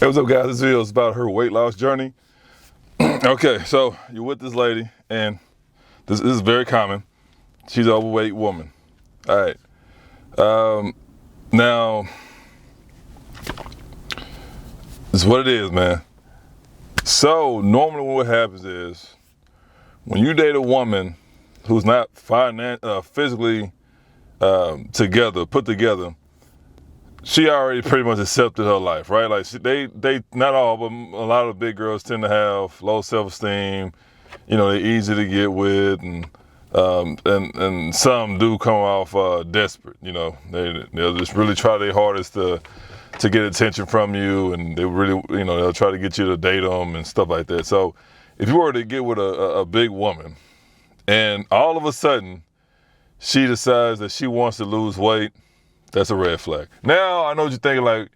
Hey, what's up, guys? This video is about her weight loss journey. Okay, so you're with this lady, and this is very common. She's an overweight woman. All right. Now, this is what it is, man. So normally what happens is when you date a woman who's not physically put together, she already pretty much accepted her life, right? Like they not all, but a lot of big girls tend to have low self-esteem. You know, they're easy to get with, and some do come off desperate. You know, they'll just really try their hardest to get attention from you, and they really, you know, they'll try to get you to date them and stuff like that. So if you were to get with a big woman, and all of a sudden she decides that she wants to lose weight, that's a red flag. Now I know what you're thinking, like,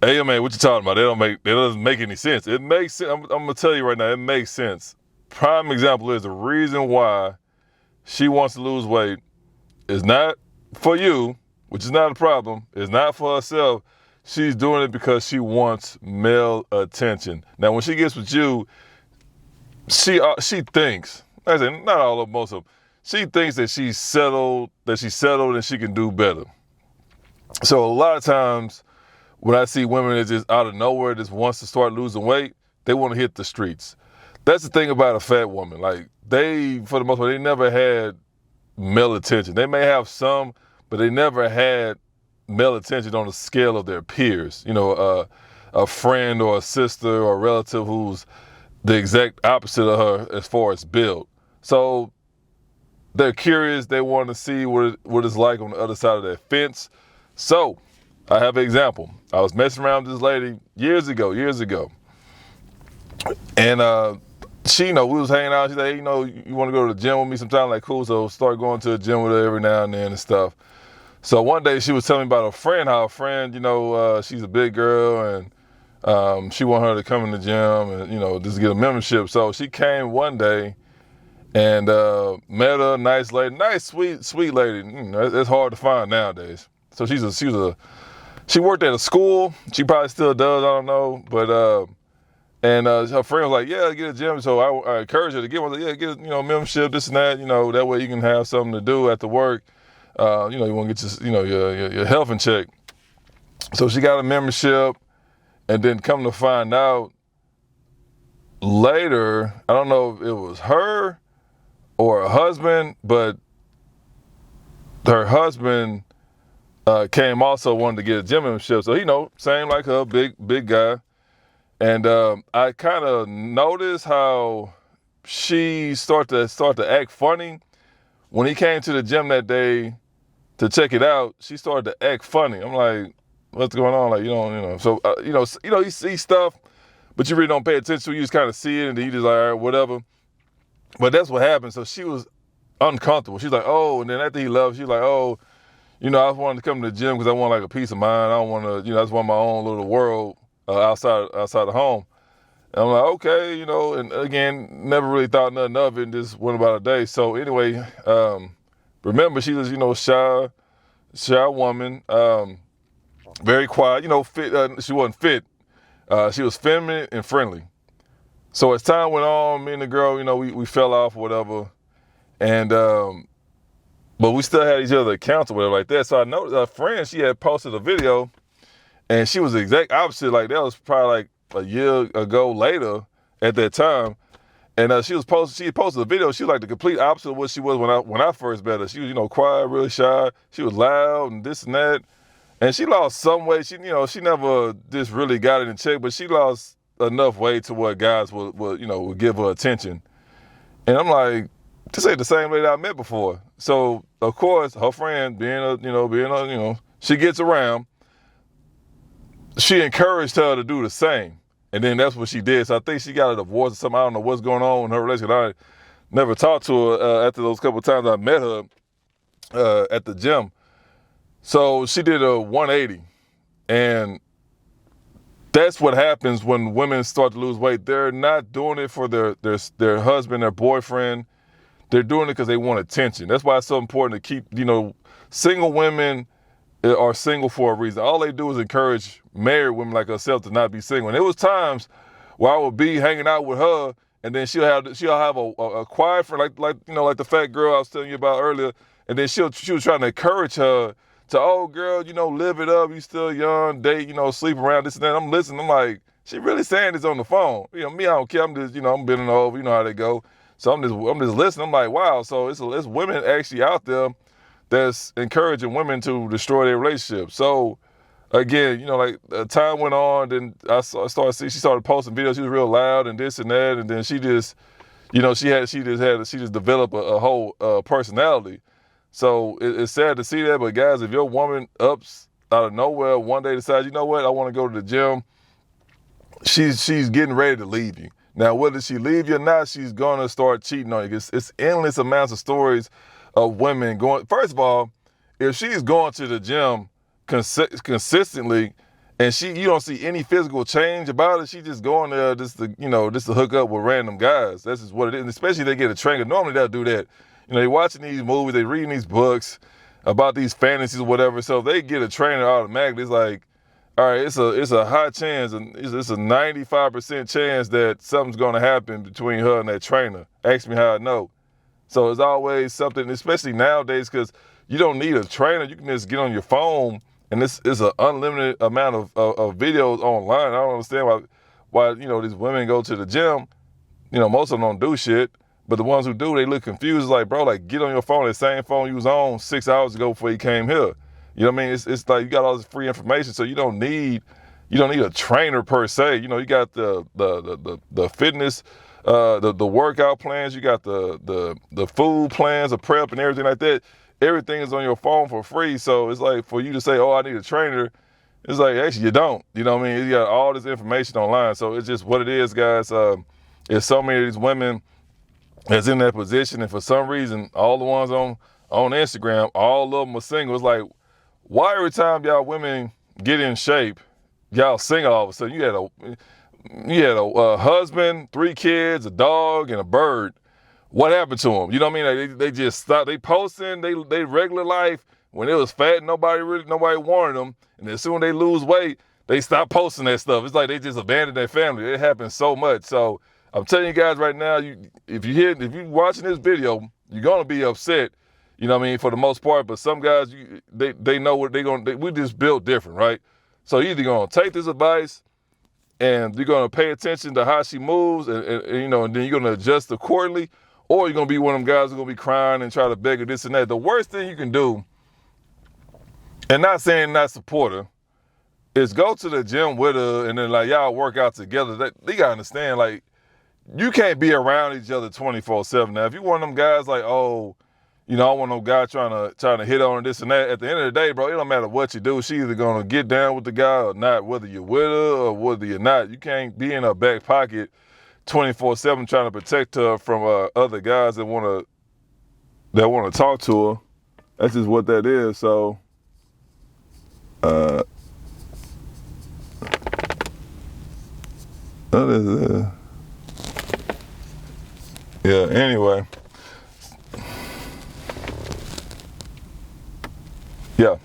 hey man, what you talking about? It doesn't make any sense. It makes sense. I'm gonna tell you right now, it makes sense. Prime example is the reason why she wants to lose weight is not for you, which is not a problem. It's not for herself. She's doing it because she wants male attention. Now when she gets with you, she thinks, like I said, not all of them, most of them, she thinks that she's settled and she can do better. So a lot of times when I see women that just out of nowhere just wants to start losing weight, they want to hit the streets. That's the thing about a fat woman. Like, they, for the most part, they never had male attention. They may have some, but they never had male attention on the scale of their peers. You know, a friend or a sister or a relative who's the exact opposite of her as far as build. So they're curious. They want to see what it's like on the other side of that fence. So I have an example. I was messing around with this lady years ago. And she, you know, we was hanging out. She said, hey, you know, you want to go to the gym with me sometime? Like, cool. So start going to the gym with her every now and then and stuff. So one day she was telling me about her friend, how her friend, you know, she's a big girl, and she want her to come in the gym and, you know, just get a membership. So she came one day and met a nice lady, nice, sweet lady. You know, it's hard to find nowadays. So she worked at a school. She probably still does, I don't know. But her friend was like, yeah, get a gym. So I encouraged her to get one. Like, yeah, get a membership, this and that. You know, that way you can have something to do after work. You know, you want to get your health in check. So she got a membership, and then come to find out later, I don't know if it was her or her husband, but her husband came also, wanted to get a gym membership. So, you know, same like her, big guy. And I kind of noticed how she started to act funny. When he came to the gym that day to check it out, she started to act funny. I'm like, what's going on? Like, you know. So, you see stuff, but you really don't pay attention. You just kind of see it, and then you just like, all right, whatever. But that's what happened. So she was uncomfortable. She's like, oh, and then after he left, she's like, oh, you know, I wanted to come to the gym because I want like a peace of mind. I don't want to, you know, I just want my own little world outside the home. And I'm like, okay, you know, and again, never really thought nothing of it and just went about a day. So anyway, remember, she was, you know, shy woman, very quiet, you know, fit. She wasn't fit. She was feminine and friendly. So as time went on, me and the girl, you know, we fell off or whatever. And, but we still had each other accounts or whatever like that. So I noticed a friend, she had posted a video, and she was the exact opposite. Like, that was probably like a year ago later at that time. And she had posted a video. She was like the complete opposite of what she was when I first met her. She was, you know, quiet, really shy. She was loud and this and that. And she lost some weight. She never just really got it in check, but she lost enough weight to where guys would give her attention. And I'm like, this ain't the same lady I met before. So of course, her friend, she gets around. She encouraged her to do the same. And then that's what she did. So I think she got a divorce or something. I don't know what's going on in her relationship. I never talked to her after those couple of times I met her at the gym. So she did a 180. And that's what happens when women start to lose weight. They're not doing it for their husband, their boyfriend. They're doing it because they want attention. That's why it's so important to keep, you know, single women are single for a reason. All they do is encourage married women like herself to not be single. And there was times where I would be hanging out with her, and then she'll have a quiet friend, like the fat girl I was telling you about earlier, and then she was trying to encourage her to, oh girl, live it up, you still young, date, sleep around, this and that. I'm listening, I'm like, she really saying this on the phone. Me, I don't care. I'm just, I'm bending over, you know how they go. So I'm just listening. I'm like, wow. So it's women actually out there that's encouraging women to destroy their relationship. So again, like time went on, then I started seeing, she started posting videos. She was real loud and this and that, and then she just, she just developed a whole personality. So it's sad to see that. But guys, if your woman ups out of nowhere one day decides, you know what, I want to go to the gym, she's getting ready to leave you. Now, whether she leave you or not, she's gonna start cheating on you. It's endless amounts of stories of women going. First of all, if she's going to the gym consistently, and you don't see any physical change about it, she just going there just to hook up with random guys. That's just what it is. And especially if they get a trainer. Normally they'll do that. They're watching these movies, they reading these books about these fantasies or whatever. So if they get a trainer automatically, it's like, all right, it's a high chance, and it's a 95% chance that something's going to happen between her and that trainer. Ask me how I know. So it's always something, especially nowadays, because you don't need a trainer. You can just get on your phone, and this is an unlimited amount of videos online. I don't understand why these women go to the gym. Most of them don't do shit, but the ones who do, they look confused. It's like, bro, like, get on your phone, that same phone you was on 6 hours ago before you came here. You know what I mean? It's like you got all this free information, so you don't need a trainer per se. You got the fitness, the workout plans, you got the food plans, the prep and everything like that. Everything is on your phone for free. So it's like for you to say, oh, I need a trainer, it's like, actually you don't. You know what I mean? You got all this information online. So it's just what it is, guys. There's so many of these women that's in that position, and for some reason, all the ones on Instagram, all of them are single. It's like, why every time y'all women get in shape, y'all single all of a sudden? You had a husband, 3 kids, a dog, and a bird. What happened to them? You know what I mean? They just stopped. They posting they regular life when it was fat. Nobody wanted them. And as soon as they lose weight, they stop posting that stuff. It's like they just abandoned their family. It happens so much. So I'm telling you guys right now, if you're watching this video, you're gonna be upset. You know what I mean, for the most part, but some guys, they know what we just built different, right? So you're either going to take this advice and you're going to pay attention to how she moves and then you're going to adjust accordingly, or you're going to be one of them guys who's going to be crying and try to beg her this and that. The worst thing you can do, and not saying not support her, is go to the gym with her and then like y'all work out together. They got to understand, like, you can't be around each other 24/7. Now, if you one of them guys like, oh, I want no guy trying to hit on her, this and that. At the end of the day, bro, it don't matter what you do. She either gonna get down with the guy or not, whether you're with her or whether you're not. You can't be in her back pocket 24/7 trying to protect her from other guys that wanna talk to her. That's just what that is. So, yeah. Anyway. Yeah.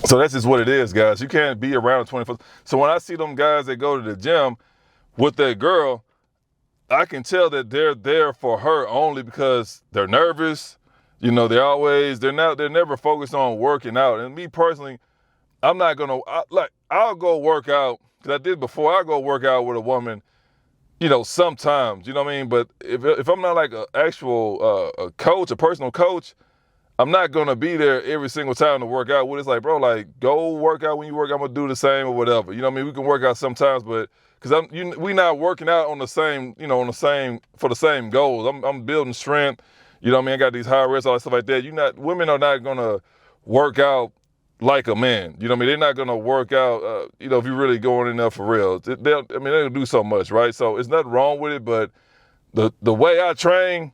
So that's just what it is, guys. You can't be around 24. So when I see them guys that go to the gym with that girl, I can tell that they're there for her only because they're nervous. They're never focused on working out. And me personally, I'm not gonna I'll go work out, because I did before. I'll go work out with a woman, sometimes, you know what I mean? But if I'm not like an actual a coach, a personal coach, I'm not gonna be there every single time to work out. It's like, bro, like, go work out when you work. I'm gonna do the same or whatever. You know what I mean? We can work out sometimes, but because we not working out on the same, for the same goals. I'm building strength. You know what I mean? I got these high reps, all that stuff like that. Women are not gonna work out like a man. You know what I mean? They're not gonna work out. If you're really going in there for real, they'll do so much, right? So it's nothing wrong with it, but the way I train.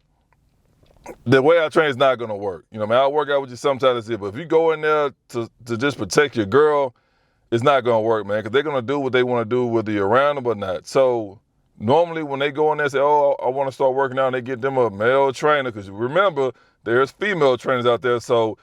The way I train is not gonna work. I'll work out with you sometimes, but if you go in there to just protect your girl, it's not gonna work, man, because they're gonna do what they want to do, whether you're around them or not. So normally when they go in there and say, oh, I want to start working out, and they get them a male trainer, because remember, there's female trainers out there. So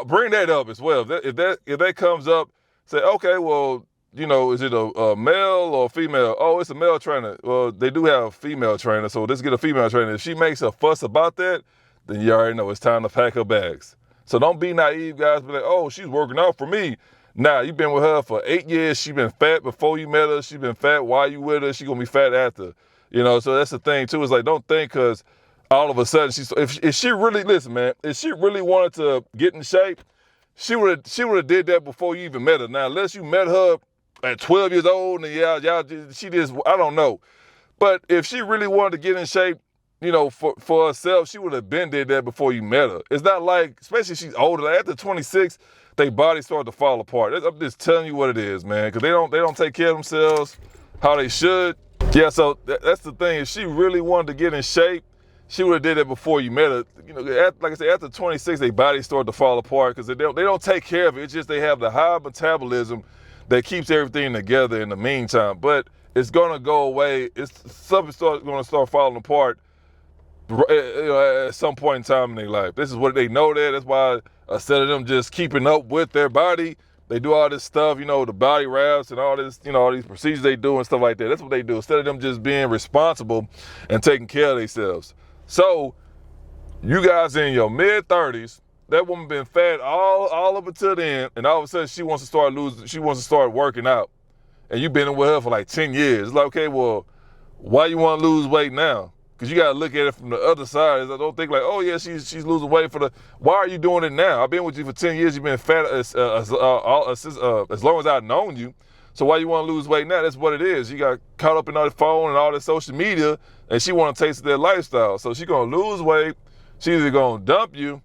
bring that up as well. If that comes up, say, okay, well, is it a male or a female? Oh, it's a male trainer. Well, they do have a female trainer, so let's get a female trainer. If she makes a fuss about that, then you already know it's time to pack her bags. So don't be naive, guys. Be like, oh, she's working out for me. Nah, you've been with her for 8 years. She been fat before you met her. She been fat while you with her. She gonna be fat after. So that's the thing too. It's like, don't think because all of a sudden if she really, listen, man, if she really wanted to get in shape, she would have did that before you even met her. Now, unless you met her at 12 years old and she just, I don't know. But if she really wanted to get in shape, for herself, she would have been did that before you met her. It's not like, especially if she's older, like after 26, their bodies start to fall apart. I'm just telling you what it is, man, because they don't take care of themselves how they should. Yeah, so that's the thing. If she really wanted to get in shape, she would have did that before you met her. Like I said, after 26, their bodies start to fall apart because they don't take care of it. It's just they have the high metabolism that keeps everything together in the meantime. But it's gonna go away. Something's gonna start falling apart at some point in time in their life. This is what they know that. That's why instead of them just keeping up with their body, they do all this stuff, the body wraps and all this, all these procedures they do and stuff like that. That's what they do. Instead of them just being responsible and taking care of themselves. So you guys in your mid-30s, that woman been fat all up until then, and all of a sudden she wants to start working out. And you've been with her for like 10 years. It's like, okay, well, why you want to lose weight now? Because you got to look at it from the other side. I don't think like, oh yeah, she's losing weight why are you doing it now? I've been with you for 10 years. You've been fat as long as I've known you. So why you want to lose weight now? That's what it is. You got caught up in all the phone and all the social media, and she want to taste their lifestyle. So she going to lose weight. She's either going to dump you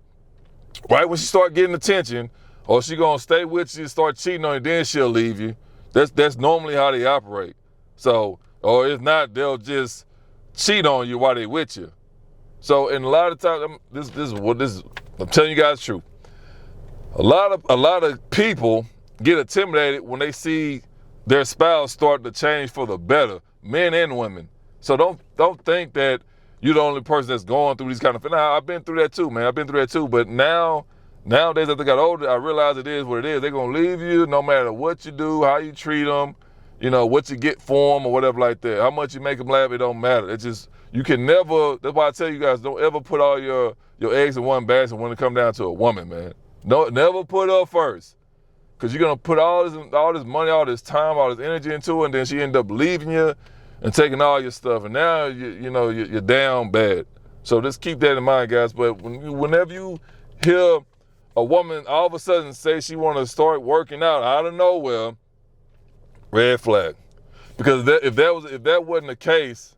right when she start getting attention, or she going to stay with you and start cheating on you, then she'll leave you. That's normally how they operate. So, or if not, they'll just cheat on you while they with you. So, and a lot of times, I'm telling you guys the truth. A lot of people get intimidated when they see their spouse start to change for the better, men and women. So don't think that you're the only person that's going through these kind of things. Now, I've been through that too, man. I've been through that too. But nowadays, as I got older, I realize it is what it is. They're going to leave you no matter what you do, how you treat them, what you get for them or whatever like that. How much you make them laugh, it don't matter. It's just, you can never, that's why I tell you guys, don't ever put all your eggs in one basket when it comes down to a woman, man. No, never put her first. Because you're going to put all this money, all this time, all this energy into it, and then she end up leaving you and taking all your stuff. And now, you're down bad. So just keep that in mind, guys. But whenever you hear a woman all of a sudden say she want to start working out of nowhere, red flag. Because if that wasn't the case,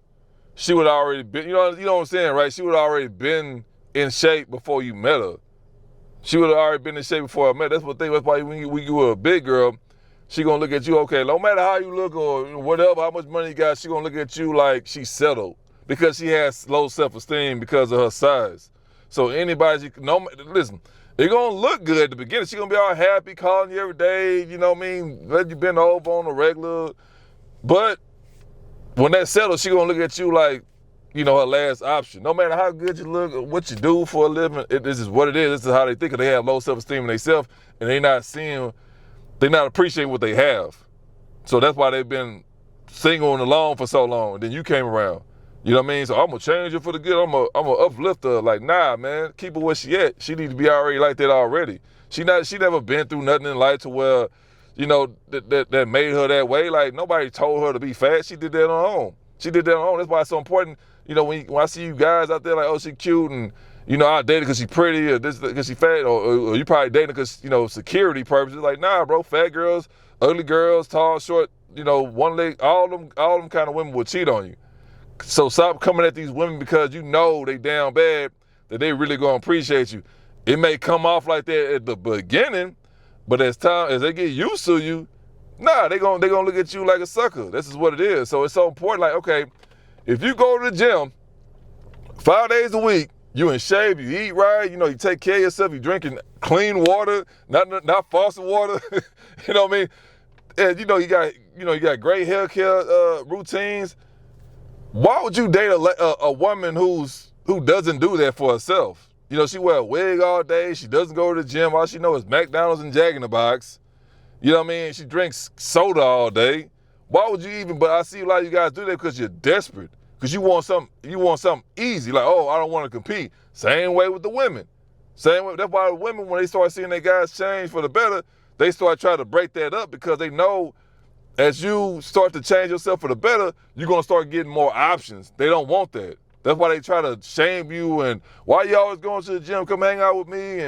she would already been, you know what I'm saying, right? She would already been in shape before you met her. She would have already been in shape before I met her. That's why when you were a big girl, she gonna look at you, okay, no matter how you look or whatever, how much money you got, she gonna look at you like she's settled because she has low self-esteem because of her size. So listen, it's gonna look good at the beginning. She gonna be all happy, calling you every day, let you bend over on a regular. But when that settles, she gonna look at you like, her last option. No matter how good you look or what you do for a living, this is what it is. This is how they think. They have low self-esteem in themselves, and they're not appreciating what they have. So that's why they've been single and alone for so long. And then you came around. You know what I mean? So I'm gonna change her for the good. I'm gonna uplift her. Like, nah, man, keep her where she at. She needs to be already like that already. She never been through nothing in life to where, that made her that way. Like, nobody told her to be fat. She did that on her own. That's why it's so important. When I see you guys out there like, oh, she cute and, I date her because she's pretty or this because she fat or you probably dating her because, security purposes. Like, nah, bro, fat girls, ugly girls, tall, short, one leg, all them kind of women will cheat on you. So stop coming at these women because they down bad, that they really gonna appreciate you. It may come off like that at the beginning, but as they get used to you, nah, they gonna look at you like a sucker. This is what it is. So it's so important. Like, okay, if you go to the gym 5 days a week, you in shape, you eat right, you take care of yourself, you drinking clean water, not faucet water, you know what I mean? And you got great hair care routines. Why would you date a woman who doesn't do that for herself? You know, she wear a wig all day. She doesn't go to the gym. All she knows is McDonald's and Jack in the Box. You know what I mean? She drinks soda all day. Why would you even, but I see a lot of you guys do that because you're desperate. Because you want something easy. Like, oh, I don't want to compete. Same way with the women. Same way. That's why the women, when they start seeing their guys change for the better, they start trying to break that up because they know as you start to change yourself for the better, you're going to start getting more options. They don't want that. That's why they try to shame you and why you always going to the gym, come hang out with me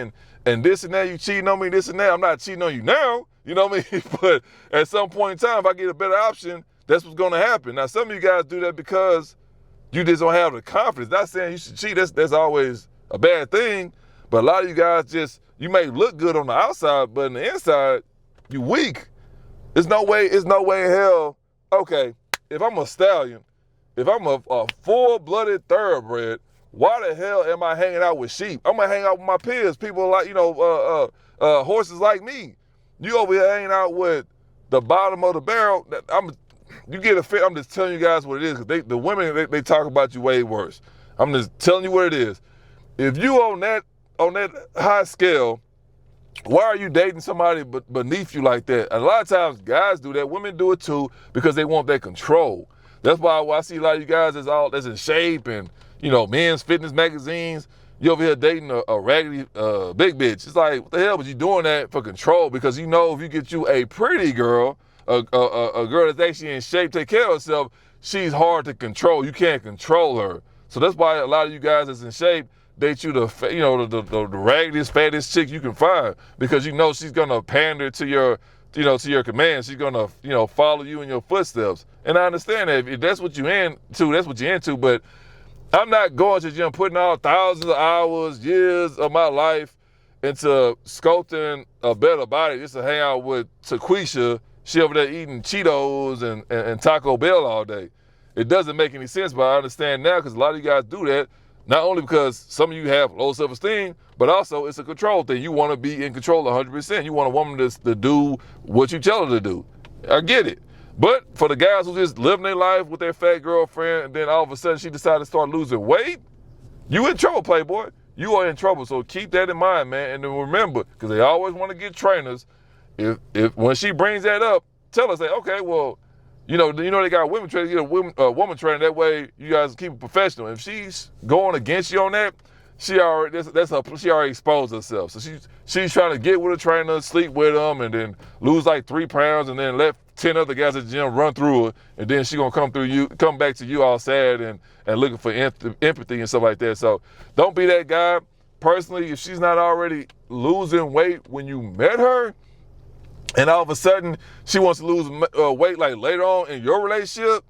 and this and that, you cheating on me, this and that. I'm not cheating on you now, you know what I mean? But at some point in time, if I get a better option, that's what's going to happen. Now, some of you guys do that because you just don't have the confidence. Not saying you should cheat, that's always a bad thing, but a lot of you guys just, you may look good on the outside, but on the inside, you weak. There's no way in hell, okay, if I'm a stallion, if I'm a full-blooded thoroughbred, why the hell am I hanging out with sheep? I'm gonna hang out with my peers, people like, horses like me. You over here hanging out with the bottom of the barrel. You get a fit. I'm just telling you guys what it is, because the women, they talk about you way worse. I'm just telling you what it is. If you on that high scale, why are you dating somebody beneath you like that? And a lot of times guys do that. Women do it too because they want that control. That's why I see a lot of you guys that's in shape and, you know, men's fitness magazines. You over here dating a raggedy big bitch. It's like, what the hell was you doing that for control? Because you know if you get you a pretty girl, a girl that's actually in shape, take care of herself, she's hard to control. You can't control her. So that's why a lot of you guys that's in shape date you the raggediest, fattest chick you can find, because you know she's gonna pander to your commands. She's gonna, follow you in your footsteps. And I understand that if that's what you're into, that's what you're into. But I'm not going to the gym, putting all thousands of hours, years of my life into sculpting a better body just to hang out with Taquisha. She over there eating Cheetos and Taco Bell all day. It doesn't make any sense, but I understand now because a lot of you guys do that. Not only because some of you have low self-esteem, but also it's a control thing. You want to be in control 100%. You want a woman to do what you tell her to do. I get it. But for the guys who just living their life with their fat girlfriend and then all of a sudden she decided to start losing weight, you in trouble, Playboy. You are in trouble. So keep that in mind, man. And then remember, because they always want to get trainers, if when she brings that up, tell her, say, okay, well, you know they got women trainers, get a woman trainer. That way you guys keep it professional. If she's going against you on that, she already exposed herself. So she's trying to get with a trainer, sleep with them, and then lose like 3 pounds, and then let 10 other guys at the gym run through her, and then she gonna come back to you all sad and looking for empathy and stuff like that. So don't be that guy. Personally, if she's not already losing weight when you met her, and all of a sudden she wants to lose weight like later on in your relationship,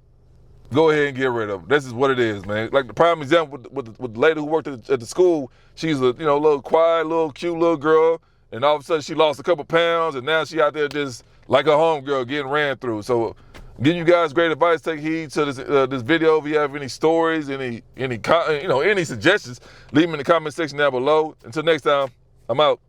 go ahead and get rid of it. This is what it is, man. Like the prime example with the lady who worked at the school. She's a little quiet, little cute little girl, and all of a sudden she lost a couple pounds, and now she out there just like a homegirl getting ran through. So, giving you guys great advice. Take heed to this video. If you have any stories, any suggestions, leave them in the comment section down below. Until next time, I'm out.